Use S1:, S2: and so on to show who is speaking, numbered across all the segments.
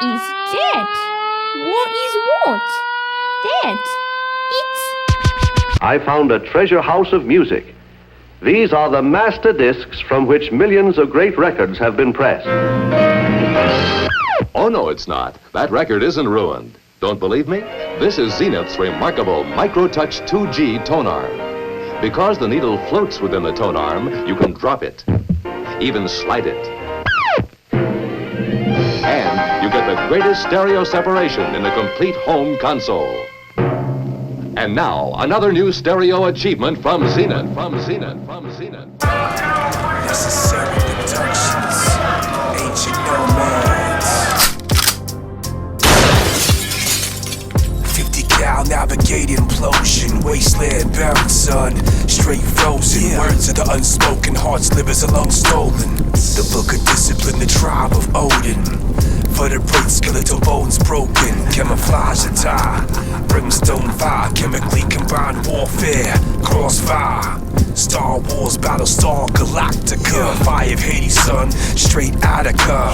S1: is that? What is what? That. It's...
S2: I found a treasure house of music. These are the master discs from which millions of great records have been pressed.
S3: Oh, no, it's not. That record isn't ruined. Don't believe me? This is Zenith's remarkable Micro-Touch 2G tone arm. Because the needle floats within the tone arm, you can drop it, even slide it. And you get the greatest stereo separation in the complete home console. And now, another new stereo achievement from Zenith.
S4: Necessary Productions, Ancient Nomadz. 50 cal navigating implosion, wasteland bound son, straight frozen. Words of the unspoken, hearts, livers alone stolen. The book of discipline, the tribe of Odin. Vertebrate, skeletal bones broken, camouflage attire, brimstone fire, chemically combined warfare, crossfire, Star Wars, Battlestar Galactica, fire of Hades, son, straight Attica.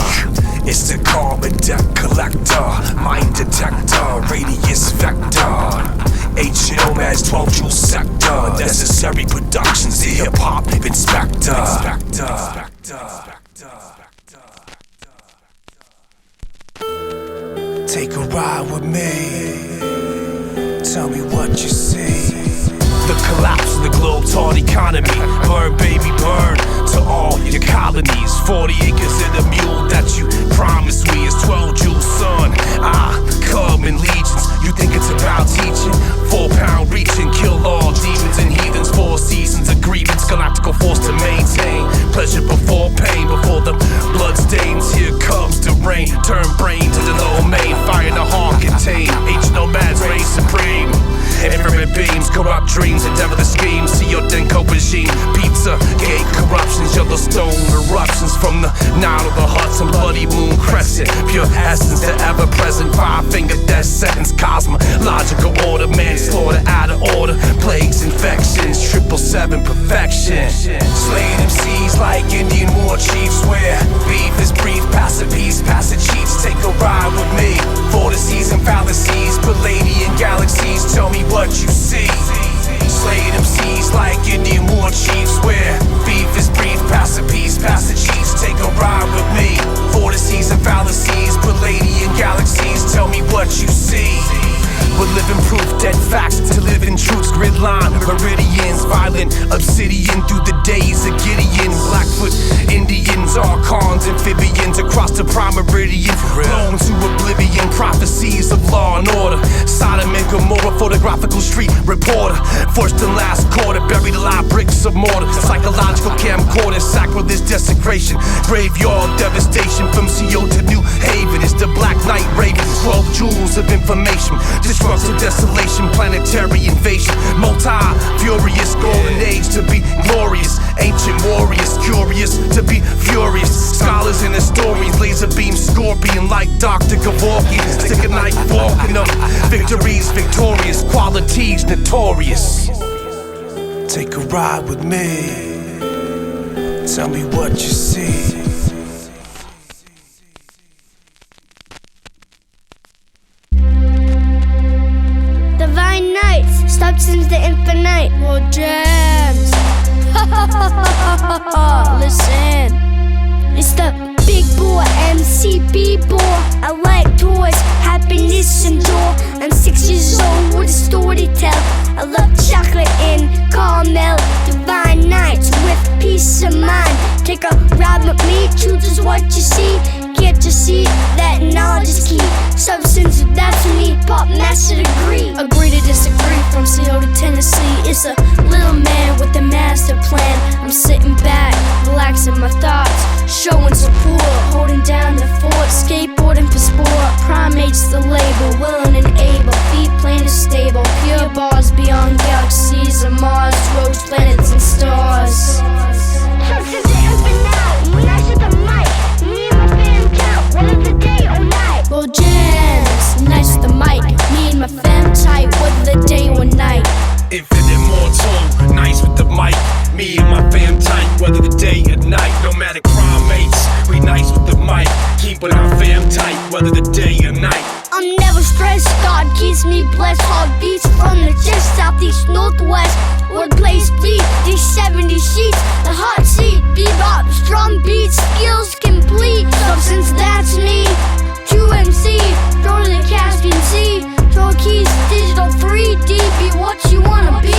S4: It's the carbon deck collector, mind detector, radius vector. Ancient Nomadz, 12 Jewlez sector, necessary productions, the hip hop inspector. Take a ride with me, tell me what you see. The collapse of the globe-taught economy. Burn, baby, burn to all your colonies. 40 acres in the mule that you promised me is 12 Jewlez, son. Come in legions. You think it's about teaching? 4 pound reaching, kill all demons and heathens. 4 seasons of grievance, galactical force to maintain. Pleasure before pain, before the blood stains. Here comes the rain, turn brain to the low main. Fire in the heart contain. Ancient Nomadz reign supreme. Infrared beams, corrupt dreams, and devilish schemes. See your Denko regime, pizza, gate corruptions, Yellowstone eruptions from the Nile to the Hudson, bloody moon crescent, pure essence, the ever present. 5-finger death sentence, cosmological order, manslaughter out of order, plagues, infections, 777 perfection. Slaying MCs like Indian war chiefs, where beef is brief, passive peace, passive cheats. Take a ride with me, vortices and fallacies, Palladian galaxies. Tell me what you see. Slaying MCs like Indian war chiefs, where beef is brief, passive peace, passive cheats. Take a ride with me, vortices and fallacies, Palladian galaxies. Tell me what you see. We're living proof, dead facts to live in truths. Grid line, meridians, violent obsidian through the days of Gideon. Blackfoot Indians, archons, amphibians across the prime meridian, blown to oblivion. Prophecies of law and order. Sodom and Gomorrah, photographical street reporter. First and last quarter, buried alive, bricks of mortar. Psychological camcorder, sacrilege desecration. Graveyard devastation from CO to New Haven. It's the Black Knight Raven, 12 Jewlez of information. Destructive desolation, planetary invasion. Multi-furious, golden age to be glorious. Ancient warriors, curious to be furious. Scholars and historians, laser beam scorpion like Dr. Kevorkian. Stick a knife fork in them. Victories victorious, qualities notorious. Take a ride with me, tell me what you see.
S5: Divine nights, substance the infinite. More gems. Listen, it's the big boy MCB boy. I like toys, happiness and joy. I'm 6 years old with a story to tell. I love chocolate and caramel. Divine nights with peace of mind. Take a ride with me, choose what you see. Can't you see that knowledge is key? Substance, that's me, pop master degree. Agree to disagree from CO to Tennessee. It's a little man with a master plan. I'm sitting back, relaxing my thoughts, showing support, holding down the fort, skateboarding for sport. Primates the label, willing and able, feet planted stable, pure bars beyond galaxies of Mars, roads, planets and stars.
S6: Substance the infinite, when I sit the mic, me and my fam count, whether the day or night.
S5: Well, gems, nice with the mic, me and my fam tight, whether the day or night.
S4: Infinite mortal, nice with the mic. Me and my fam tight, whether the day or night. Nomadic primates, we nice with the mic. Keeping our fam tight, whether the day or night.
S5: I'm never stressed, God keeps me blessed. Heartbeats from the chest, southeast, northwest. What place bleed, these 70 sheets. The hot seat, bebop, drum beats, skills complete. Substance, that's me. True MC, throw to the Caspian Sea. Throw keys, digital 3D, be what you wanna be.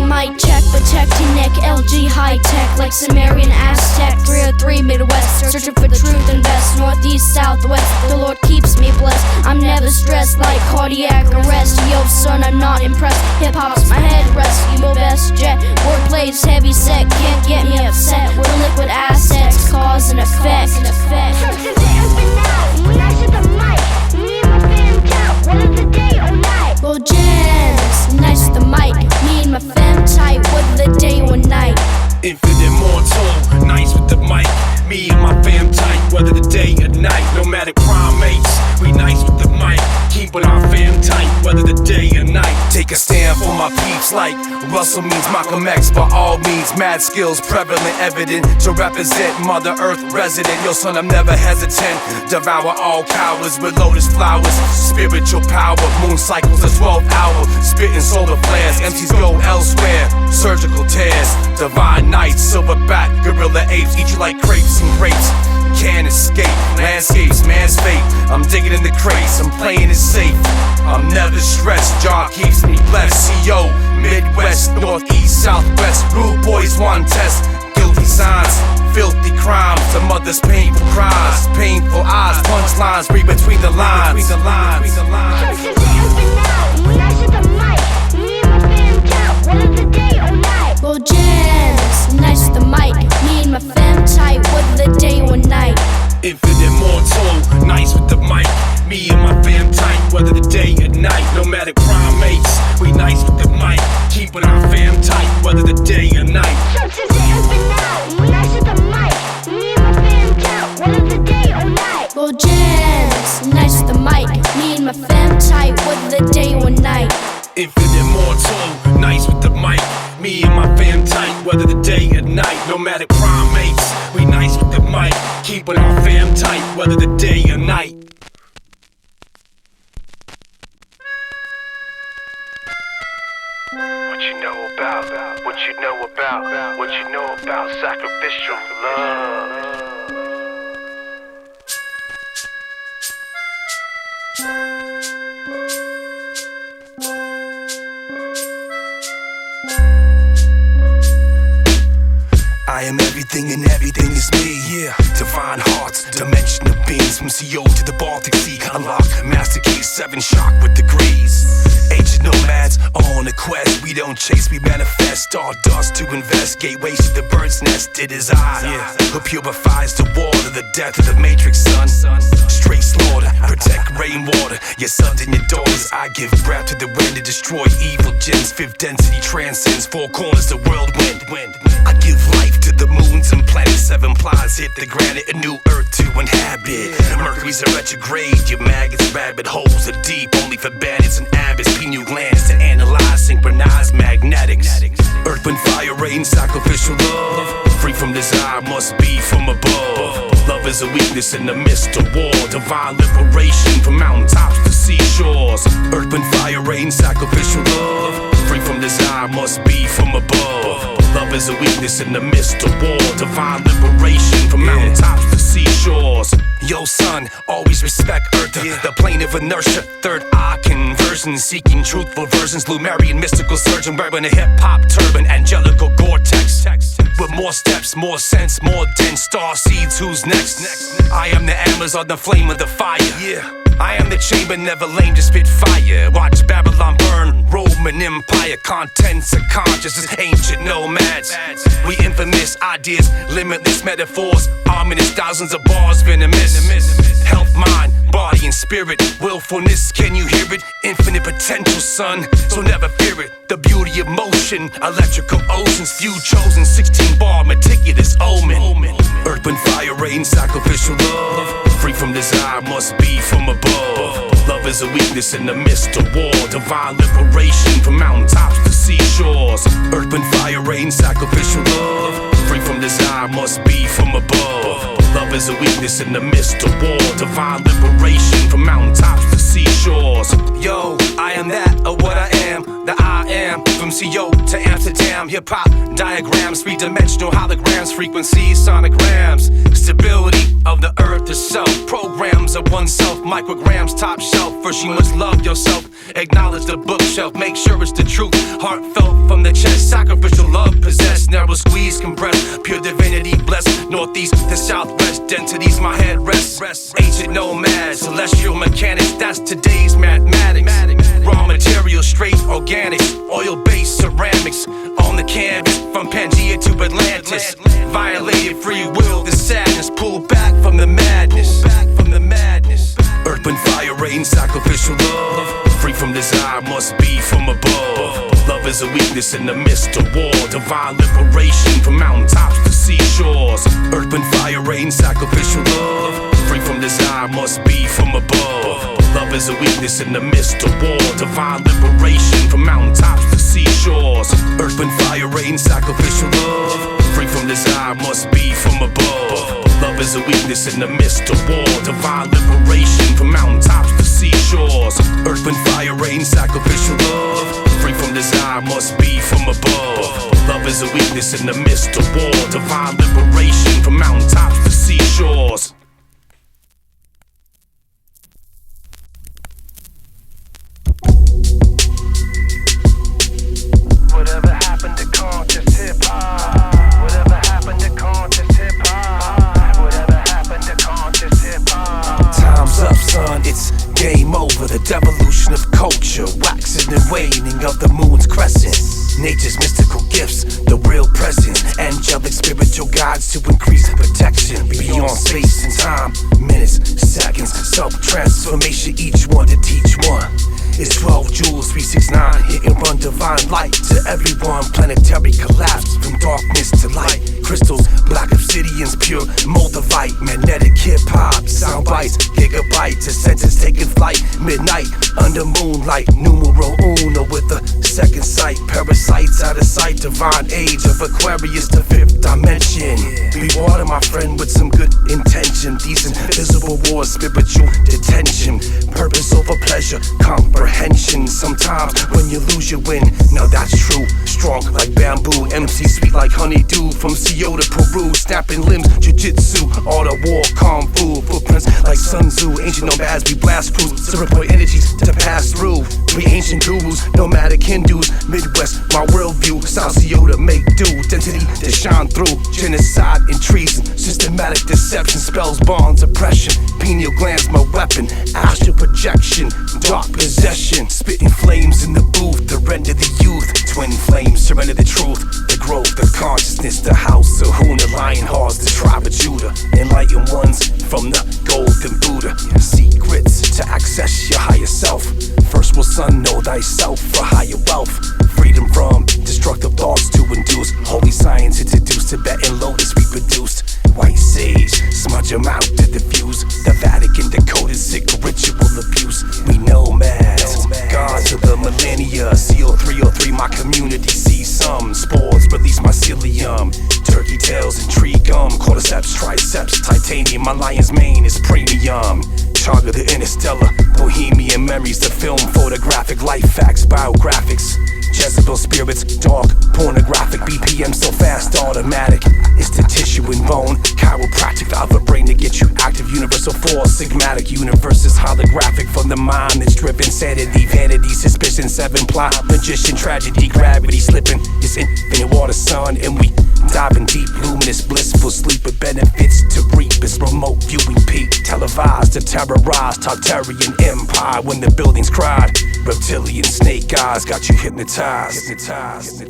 S5: Mic check, protecting neck, LG high tech, like Sumerian Aztec. 303 Midwest, searching for truth and best. Northeast, southwest, the Lord keeps me blessed. I'm never stressed like cardiac arrest. Yo son, I'm not impressed. Hip hop's my headrest. You best jet, wordplay's heavy set. Can't get me upset. We're liquid assets, cause and effect.
S6: Substance and finale. When I set the mic, me and my fam count. Whether the day or night.
S5: Well, jams, nice with the mic. Me and my fam tight, whether the day or night.
S4: Infinite mortal, nice with the mic. Me and my fam tight, whether the day or night. No matter primates, we nice with the mic. Keeping our fam tight, whether the day or night. Take a stand for my peeps like Russell means Malcolm X. By all means, mad skills prevalent, evident to represent Mother Earth resident. Yo son, I'm never hesitant. Devour all cowards with lotus flowers. Spiritual power, moon cycles a 12 hour. Spitting solar flares, MCs go elsewhere. Surgical tears, divine nights, silverback, gorilla apes. Eat you like crepes and grapes. Can't escape, landscapes, man's fate. I'm digging in the crates, I'm playing it safe. I'm never stressed, job keeps me blessed. CO, Midwest, Northeast, Southwest. Rude boys want test, guilty signs, filthy crimes. The mother's painful cries, painful eyes, punchlines read between the lines.
S6: Substance and finale. When I set the mic, me and my fam count. Whether the day or night.
S5: Well, jams, nice with the mic. Me and my fam tight, whether the day or night.
S4: Infinite mortal, nice with the mic. Me and my fam tight, whether the day or night. No matter primates, we nice with the mic. Keeping our fam tight, whether the day or night.
S6: Substance and finale. When I set the mic, me and my fam count. Whether the day or night.
S5: Well, jams, nice with the mic. Me and my fam tight, whether the day or night.
S4: Infinite mortal, nice with the mic. Me and my fam tight, whether the day or night. No matter primates, we nice with the mic. Keeping our fam tight, whether the day or night.
S7: What you know about, what you know about, what you know about sacrificial love.
S4: I am everything and everything is me. Yeah, divine hearts, dimensional beings. From CO to the Baltic Sea. Unlock, master key, 7 shock with degrees. Ancient nomads on a quest. We don't chase, we manifest. Stardust to invest. Gateways to the bird's nest. It is I. Yeah, who purifies the water. The death of the matrix, son. Straight slaughter, protect rainwater. Your sons and your daughters. I give breath to the wind to destroy evil gens. 5th density transcends 4 corners. The world wind. I give life to the moons and planets. 7 plots hit the granite. A new earth to inhabit. Mercury's a retrograde. Your maggots, rabbit holes are deep. Only for bandits and abbots. Pineal glands to analyze, synchronize magnetics. Earth, wind, fire, rain, sacrificial love. Free from desire, must be from above. Love is a weakness in the midst of war. Divine liberation from mountaintops to seashores. Earth, wind, fire, rain, sacrificial love. Free from desire, must be from above. Love is a weakness in the midst of war. Divine liberation from mountaintops to seashores. Yo son, always respect Earth, the plane of inertia. Third eye conversion, seeking truthful versions. Lumerian mystical surgeon wearing a hip-hop turban. Angelical Gore-Tex with more steps, more sense, more dense. Star seeds, who's next? I am the Amazon, the flame of the fire. Yeah, I am the chamber, never lame, just spit fire. Watch Babylon burn, Roman Empire. Contents of consciousness, ancient nomads. We infamous ideas, limitless metaphors. Ominous thousands of bars, venomous. Health, mind, body and spirit. Willfulness, can you hear it? Infinite potential, son, so never fear it. The beauty of motion, electrical oceans. Few chosen, 16 bar, meticulous omen. Earth, wind, fire, rain, sacrificial love. Free from desire, must be from above. Love is a weakness in the midst of war. Divine liberation from mountaintops to seashores. Earth, wind, fire, rain, sacrificial love. Free from desire, must be from above. Love is a weakness in the midst of war. Divine liberation from mountaintops to seashores. Yo, I am that, or what I am, the I am. From CO to Amsterdam, hip-hop diagrams, three-dimensional holograms, frequencies, sonograms. Stability of the earth itself, programs of oneself, micrograms, top shelf. First you must love yourself, acknowledge the bookshelf, make sure it's the truth. Heartfelt from the chest, sacrificial love possessed, narrow squeeze, compressed, pure divinity blessed. Northeast to southwest, densities my head rests. Ancient nomads, celestial mechanics, that's today's mathematics. Raw materials, straight organics, oil-based ceramics on the canvas, from Pangea to Atlantis. Violated free will, the sadness, pull back from the madness. Earth, wind, fire, rain, sacrificial love. Free from desire, must be from above. Love is a weakness in the midst of war. Divine liberation from mountaintops to seashores. Earth, wind, fire, rain, sacrificial love. Free from desire, must be from above. Love is a weakness in the midst of war. Divine liberation from mountaintops to seashores. Earth, wind, fire, rain, sacrificial love. Free from desire, must be from above. Love is a weakness in the midst of war. Divine liberation from mountaintops to seashores. Earth, wind, fire, rain, sacrificial love. Free from desire, must be from above. Love is a weakness in the midst of war. Divine liberation from mountaintops to seashores.
S7: Whatever happened to conscious hip-hop? Whatever happened to conscious hip-hop? Whatever happened to conscious hip-hop?
S4: Time's up, son, it's game over. The devolution of culture, waxing and waning of the moon's crescent. Nature's mystical gifts, the real presence. Angelic spiritual guides to increase protection. Beyond space and time, minutes, seconds. Self-transformation, each one to teach one. It's 12 Jewlez, 369, hit and run divine light to everyone. Planetary collapse from darkness to light. Crystals, black obsidians, pure moldavite. Magnetic hip-hop, sound bites, gigabytes. A sentence taking flight, midnight, under moonlight. Numero uno with a second sight. Parasites out of sight, divine age of Aquarius to fifth dimension. Be water, my friend, with some good intention. These invisible wars, spiritual detention. Purpose over pleasure, comprehension. Sometimes when you lose you win, now that's true. Strong like bamboo, MC sweet like honeydew. From CO to Peru, snapping limbs, jiu-jitsu, art of war, kung fu. Footprints like Sun Tzu, ancient nomads, we blast crews. Cerebral energies to pass through. We ancient gurus, nomadic Hindus. Midwest, my worldview, South CO to make do. Density to shine through. Genocide and treason, systematic deception. Spells, bonds, oppression. Pineal glands, my weapon. Astral projection, dark possession. Spitting flames in the booth, the render the youth. Twin flames, surrender the truth. The growth, the consciousness, the house of Hoon, the lion hearts, the tribe of Judah. Enlightened ones from the golden Buddha. Secrets to access your higher self. First will son, know thyself for higher wealth. Freedom from destructive thoughts to induce. Holy science introduced, Tibetan lotus reproduced. White sage, smudge them out to diffuse. The Vatican decoded sick ritual abuse. We nomads, gods of the millennia. CO303, my community sees some spores, release mycelium. Turkey tails and tree gum, cordyceps, triceps, titanium. My lion's mane is premium. Chaga the interstellar, bohemian memories, the film, photographic, life facts, biographics. Jezebel spirits, dark, pornographic, BPM so fast, automatic. It's the tissue and bone, chiropractic, the other brain to get you active. Universal force, sigmatic, universe is holographic. From the mind that's driven, sanity, vanity, suspicion, seven plot, magician, tragedy, gravity, slipping. It's infinite water, sun, and we diving deep, luminous, blissful sleep with benefits to reap. It's remote viewing peak, televised to terrorize Tartarian empire when the buildings cried. Reptilian snake eyes got you hypnotized. Hypnotized.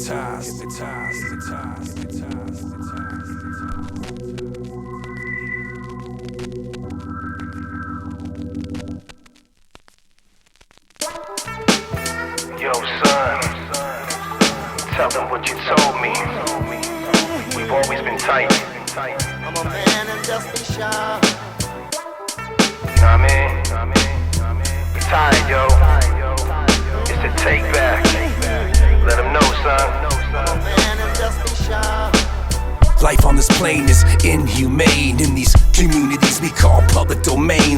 S7: Yo, son, tell them what you told me. We've always been tight.
S8: I'm a man and just be shy.
S7: Know what I mean? We tired, yo. It's the TakeBack. Let them know, son.
S8: I'm a man and just be shy.
S4: Life on this plane is inhumane in these communities.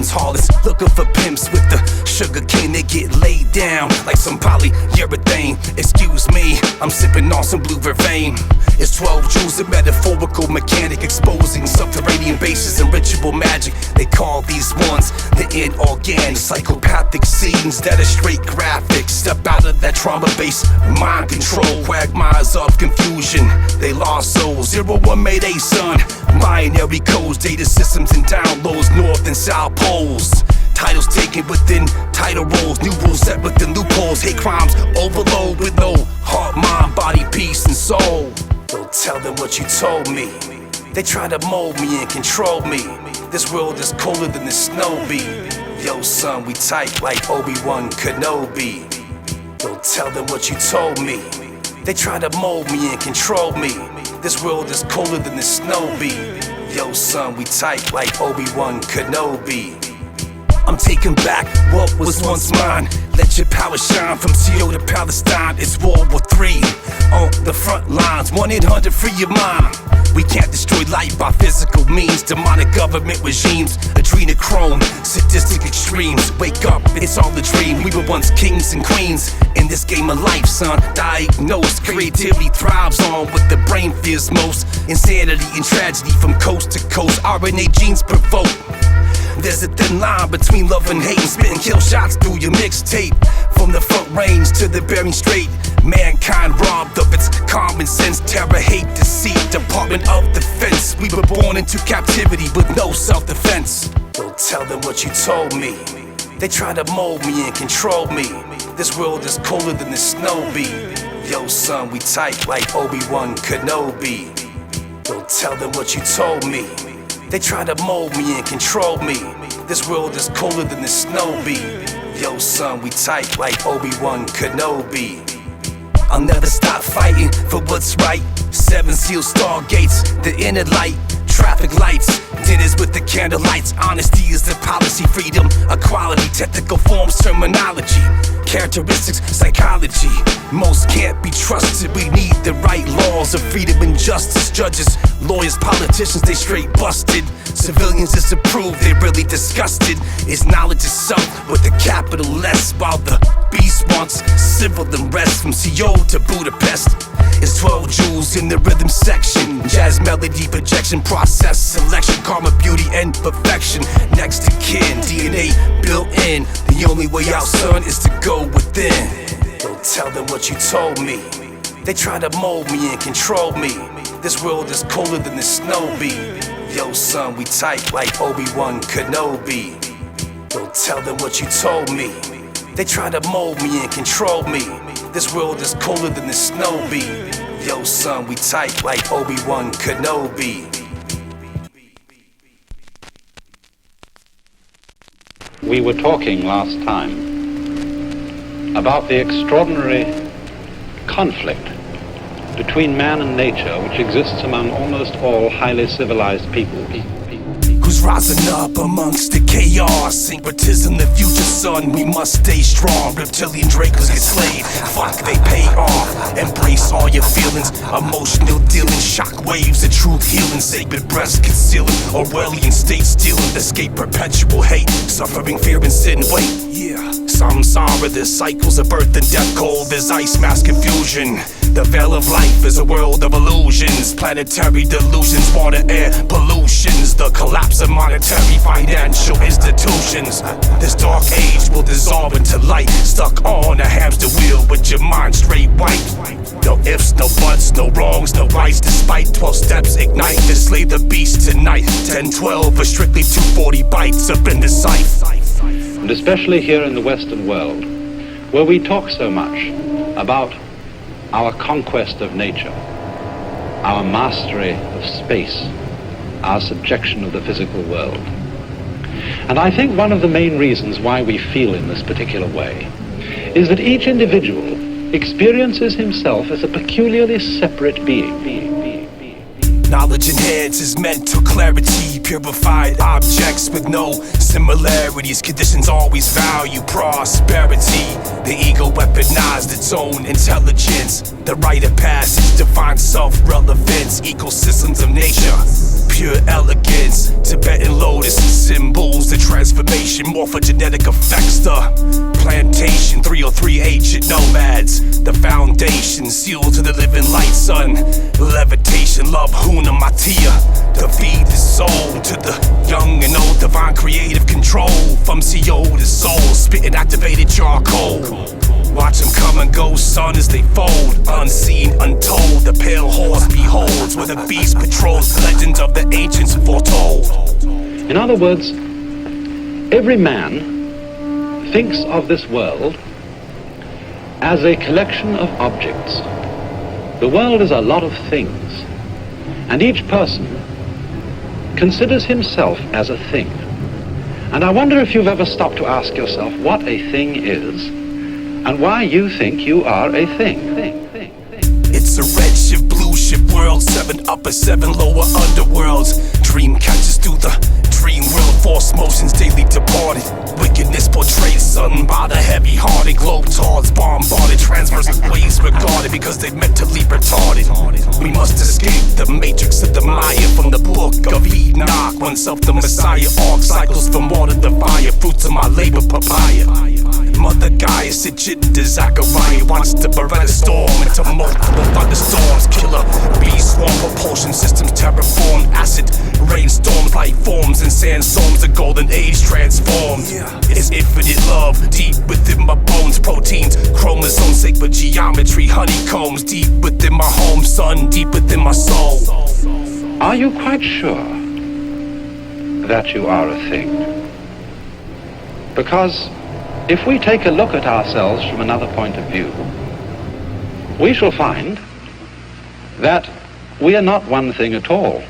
S4: lanes, harlots looking for pimps with the sugar cane. They get laid down like some polyurethane. Excuse me, I'm sipping on some blue vervain. It's 12 joules, a metaphorical mechanic exposing subterranean bases and ritual magic. They call these ones the inorganic psychopathic scenes that are straight graphics. Step out of that trauma-based mind control, quagmires of confusion. They lost souls, 01 Mayday son. Binary codes, data systems and downloads, north and south poles. Titles taken within title roles, new rules set within loopholes. Hate crimes overload with no heart, mind, body, peace, and soul. Don't tell them what you told me. They try to mold me and control me. This world is colder than the snow be. Yo son, we tight like Obi-Wan Kenobi. Don't tell them what you told me. They try to mold me and control me. This world is colder than the snow be. Yo son, we tight like Obi-Wan Kenobi. I'm taking back what was once mine. Let your power shine from CO to Palestine. It's World War III on the front lines. 1-800 free your mind. We can't destroy life by physical means. Demonic government regimes, adrenochrome, sadistic extremes. Wake up, it's all a dream. We were once kings and queens in this game of life, son. Diagnosed, creativity thrives on what the brain fears most. Insanity and tragedy from coast to coast. RNA genes provoke. There's a thin line between love and hate, and spitting kill shots through your mixtape. From the front range to the Bering Strait, mankind robbed of its common sense. Terror, hate, deceit, Department of Defense. We were born into captivity with no self-defense. Don't tell them what you told me. They try to mold me and control me. This world is colder than the snow be. Yo son, we tight like Obi-Wan Kenobi. Don't tell them what you told me. They try to mold me and control me. This world is colder than the snow be. Yo son, we tight like Obi-Wan Kenobi. I'll never stop fighting for what's right. 7 sealed stargates, the inner light. Traffic lights, dinners with the candlelights. Honesty is the policy, freedom, equality. Technical forms, terminology. Characteristics, psychology. Most can't be trusted. We need the right laws of freedom and justice. Judges, lawyers, politicians, they straight busted. Civilians disapprove, they really disgusted. Is knowledge itself with a capital S, while the beast wants civil unrest. From CO to Budapest, it's 12 joules in the rhythm section. Jazz melody, projection, process, selection, karma, beauty, and perfection. Next to kin, DNA built in. The only way out, son, is to go within. Don't tell them what you told me. They try to mold me and control me. This world is colder than the snow be. Yo son, we tight like Obi-Wan Kenobi. Don't tell them what you told me. They try to mold me and control me. This world is colder than the snow be. Yo son, we tight like Obi-Wan Kenobi.
S9: We were talking last time about the extraordinary conflict between man and nature which exists among almost all highly civilized people.
S4: Who's rising up amongst the chaos? Syncretism, the future son, we must stay strong. Reptilian drakers get slayed, fuck they pay off. Embrace all your feelings, emotional dealing, shock waves of truth healing. Sacred breast concealing, Orwellian state stealing. Escape perpetual hate, suffering, fear and sin, wait, yeah. Samsara, there's cycles of birth and death, cold, there's ice mass confusion. The veil of life is a world of illusions. Planetary delusions, water, air pollutions. The collapse of monetary financial institutions. This dark age will dissolve into light. Stuck on a hamster wheel with your mind straight white. No ifs, no buts, no wrongs, no rights. Despite 12 steps ignite to slay the beast tonight. 10-12 or strictly 240 bites up in the sight.
S9: And especially here in the Western world, where we talk so much about our conquest of nature, our mastery of space, our subjection of the physical world. And I think one of the main reasons why we feel in this particular way is that each individual experiences himself as a peculiarly separate being.
S4: Knowledge enhances mental clarity, purified objects with no similarities. Conditions always value prosperity. The ego weaponized its own intelligence. The rite of passage defines self-relevance. Ecosystems of nature, pure elegance. Tibetan lotus symbols, the transformation, morphogenetic effects. The plantation, 303 ancient nomads. The foundation, sealed to the living light, son. Levitation, love, Huna Matia. To feed the soul to the young and old, divine creative control. From CO to soul, spitting activated charcoal. Watch them come and go, son, as they fold. Unseen, untold, the pale horse beholds, where the beast patrols, the legends of the ancients foretold.
S9: In other words, every man thinks of this world as a collection of objects. The world is a lot of things, and each person considers himself as a thing. And I wonder if you've ever stopped to ask yourself what a thing is and why you think you are a thing.
S4: It's a red shift, blue shift world, 7 upper, 7 lower underworlds. Dream catches through the dream world, force motions daily departed. Wickedness portrayed, son, by the heavy-hearted. Globe-tards bombarded, transfers and waves regarded because they mentally retarded. We must escape the matrix of the Maya from the book of Enoch. Oneself the Messiah, arc cycles from water to fire, fruits of my labor, papaya. Mother Gaia, Sitchin to Zachariah, wants to beretta storm into multiple thunderstorms. Killer bee swarm, propulsion systems terraformed, acid rainstorms, life forms and sandstorms. The golden age transformed. It's infinite love deep within my bones, proteins, chromosomes, sacred geometry, honeycombs. Deep within my home, son, deep within my soul.
S9: Are you quite sure that you are a thing? Because if we take a look at ourselves from another point of view, we shall find that we are not one thing at all.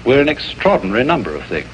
S9: We're an extraordinary number of things.